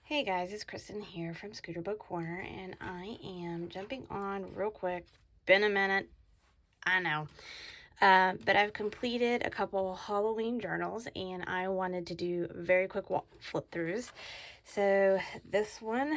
Hey guys, it's Kristen here from Scooterbook Corner, and I am jumping on real quick. Been a minute, I know. But I've completed a couple Halloween journals, and I wanted to do very quick flip throughs. So this one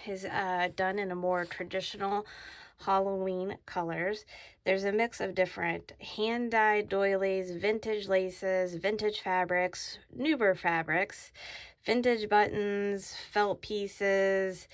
is done in a more traditional Halloween colors. There's a mix of different hand-dyed doilies, vintage laces, vintage fabrics, newer fabrics, vintage buttons, felt pieces,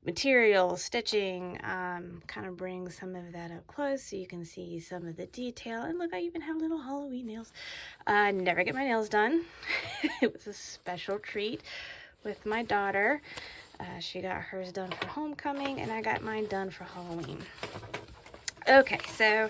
material, stitching, kind of bring some of that up close so you can see some of the detail. And look, I even have little Halloween nails. I never get my nails done. It was a special treat with my daughter. She got hers done for homecoming, and I got mine done for Halloween. Okay, so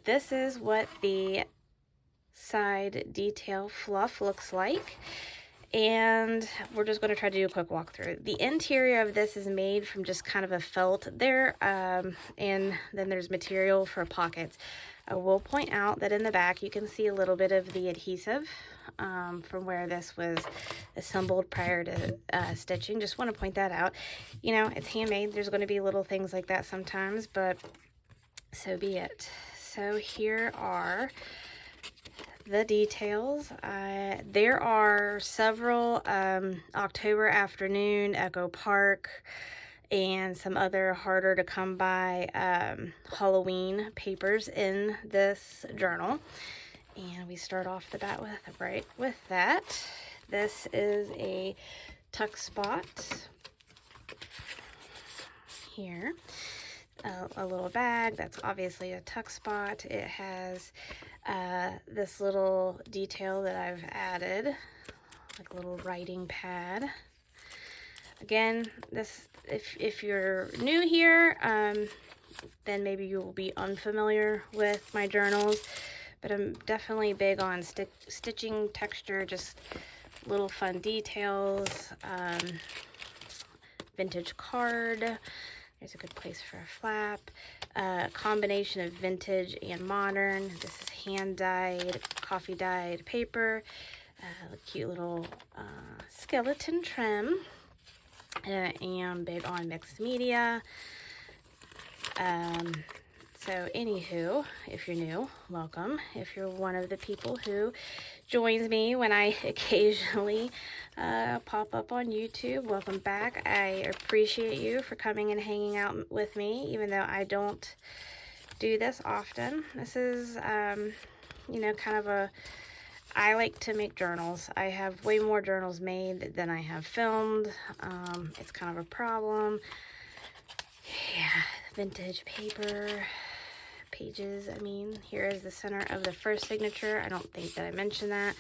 this is what the side detail fluff looks like. And we're just going to try to do a quick walkthrough. The interior of this is made from just kind of a felt there, and then there's material for pockets. I will point out that in the back you can see a little bit of the adhesive from where this was assembled prior to stitching. Just want to point that out. You know, it's handmade. There's going to be little things like that sometimes, but so be it. So here are the details. There are several October Afternoon, Echo Park, and some other harder to come by Halloween papers in this journal. And we start off the bat with that. This is a tuck spot here. A little bag that's obviously a tuck spot. It has this little detail that I've added, like a little writing pad. Again, this if you're new here, then maybe you will be unfamiliar with my journals, but I'm definitely big on stitching texture, just little fun details. Vintage card. There's a good place for a flap. Combination of vintage and modern. This is hand-dyed, coffee-dyed paper. Cute little skeleton trim. I am big on mixed media. So anywho, if you're new, welcome. If you're one of the people who joins me when I occasionally pop up on YouTube, welcome back. I appreciate you for coming and hanging out with me, even though I don't do this often. This is, you know, kind of I like to make journals. I have way more journals made than I have filmed. It's kind of a problem. Yeah, vintage paper. Pages. I mean, here is the center of the first signature. I don't think that I mentioned that.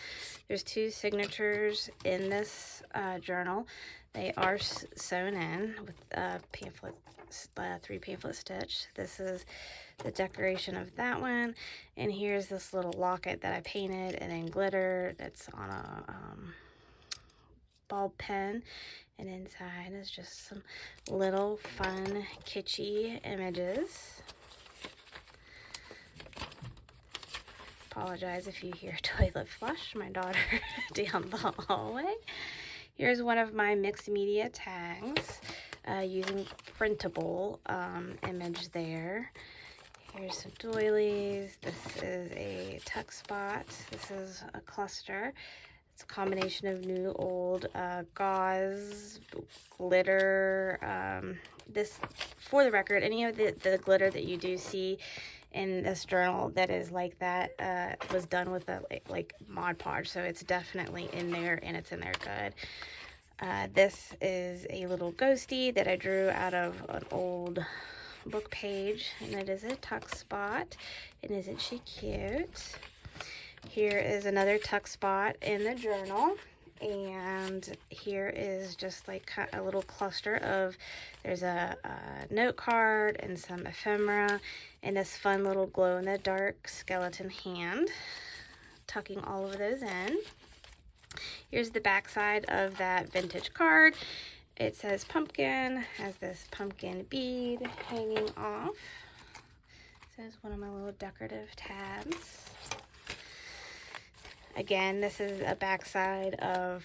There's two signatures in this journal. They are sewn in with pamphlet, 3 pamphlet stitch. This is the decoration of that one, and here's this little locket that I painted and then glitter. That's on a ball pen, and inside is just some little fun kitschy images. Apologize if you hear toilet flush, my daughter down the hallway. Here's one of my mixed media tags using printable image there. Here's some doilies. This is a tuck spot. This is a cluster. It's a combination of new, old gauze, glitter. This, for the record, any of the glitter that you do see in this journal that is like that was done with a like Mod Podge, so it's definitely in there, and it's in there good. This is a little ghosty that I drew out of an old book page, and it is a tuck spot. And isn't she cute? Here is another tuck spot in the journal, and here is just like a little cluster of, there's a note card and some ephemera and this fun little glow-in-the-dark skeleton hand, tucking all of those in. Here's the back side of that vintage card. It says pumpkin, has this pumpkin bead hanging off. This is one of my little decorative tabs. Again, this is a backside of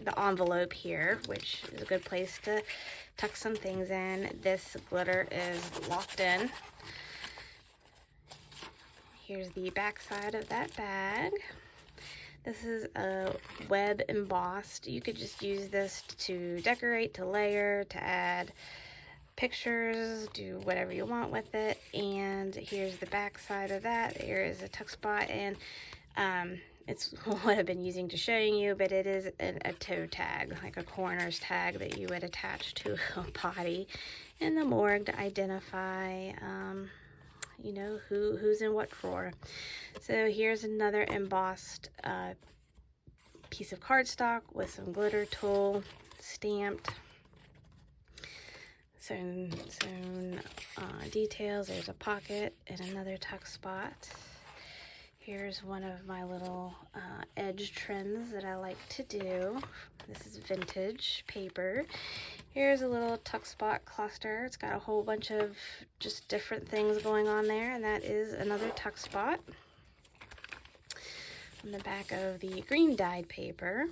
the envelope here, which is a good place to tuck some things in. This glitter is locked in. Here's the back side of that bag. This is a web embossed. You could just use this to decorate, to layer, to add pictures, do whatever you want with it. And here's the back side of that. There is a tuck spot, and it's what I've been using to showing you, but it is a toe tag, like a coroner's tag that you would attach to a body in the morgue to identify you know, who's in what drawer. So here's another embossed piece of cardstock with some glitter tool, stamped. Some details. There's a pocket and another tuck spot. Here's one of my little edge trims that I like to do. This is vintage paper. Here's a little tuck spot cluster. It's got a whole bunch of just different things going on there, and that is another tuck spot. On the back of the green dyed paper,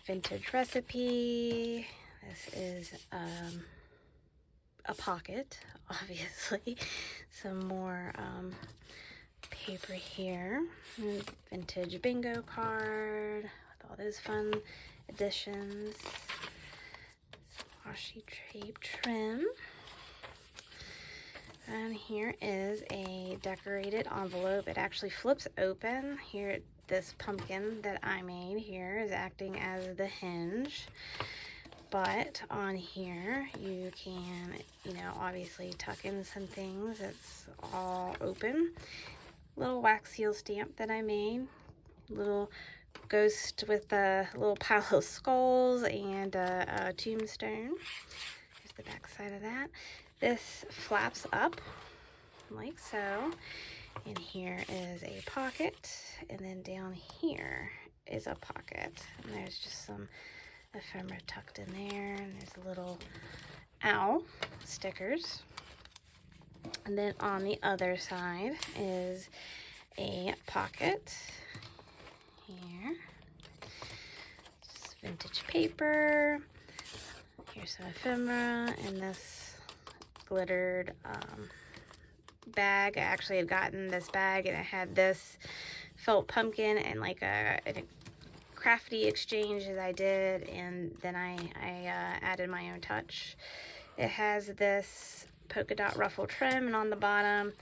vintage recipe. This is a pocket, obviously. Some more paper here. Vintage bingo card with all those fun additions. Washi tape trim. And here is a decorated envelope. It actually flips open. Here, this pumpkin that I made here is acting as the hinge. But on here, you can, you know, obviously tuck in some things. It's all open. Little wax seal stamp that I made. Little ghost with a little pile of skulls and a tombstone. Here's the back side of that. This flaps up like so. And here is a pocket. And then down here is a pocket. And there's just some ephemera tucked in there, and there's a little owl stickers. And then on the other side is a pocket here. Just vintage paper. Here's some ephemera and this glittered bag. I actually had gotten this bag, and it had this felt pumpkin and like a crafty exchange as I did, and then I added my own touch. It has this polka dot ruffle trim, and on the bottom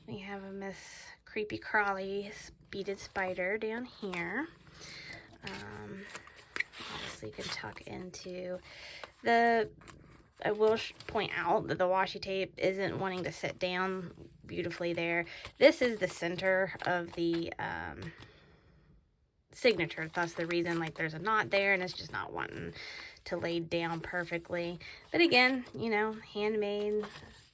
we have a Miss Creepy Crawly beaded spider down here. Obviously you can tuck into the, I will point out that the washi tape isn't wanting to sit down beautifully there. This is the center of the signature. That's the reason, like, there's a knot there and it's just not wanting to lay down perfectly. But again, you know, handmade,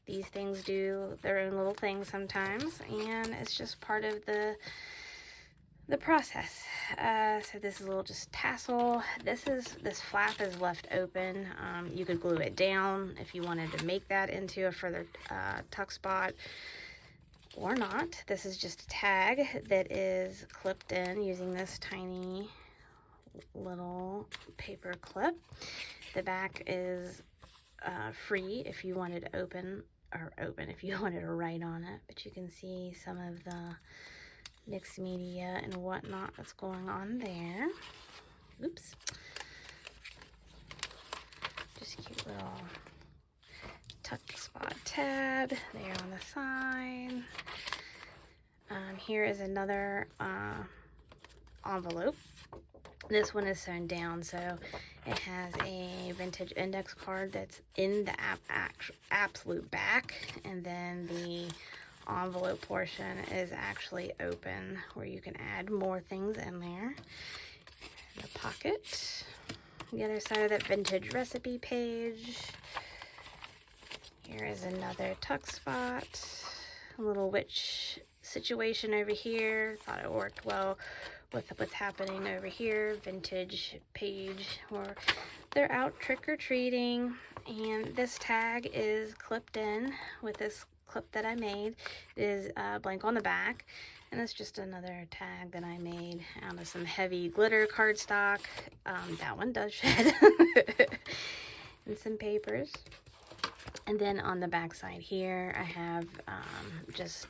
these things do their own little thing sometimes, and it's just part of the process. So this is a little just tassel. This flap is left open. You could glue it down if you wanted to make that into a further tuck spot, or not. This is just a tag that is clipped in using this tiny little paper clip. The back is free if you wanted to open if you wanted to write on it, but you can see some of the mixed media and whatnot that's going on there. Oops. Just cute little tuck spot tab there on the side. Here is another envelope. This one is sewn down, so it has a vintage index card that's in the absolute back, and then the envelope portion is actually open where you can add more things in there. The pocket. The other side of that vintage recipe page. Here is another tuck spot. A little witch situation over here. Thought it worked well with what's happening over here. Vintage page where they're out trick-or-treating. And this tag is clipped in with this clip that I made. It is blank on the back, and it's just another tag that I made out of some heavy glitter cardstock. That one does shed. And some papers. And then on the back side here, I have just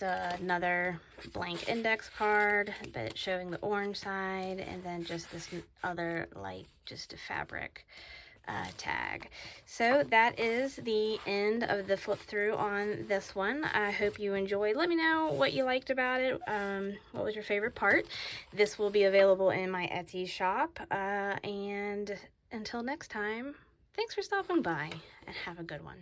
another blank index card, but showing the orange side, and then just this other, like, just a fabric tag. So that is the end of the flip through on this one. I hope you enjoyed. Let me know what you liked about it. What was your favorite part? This will be available in my Etsy shop. And until next time, thanks for stopping by, and have a good one.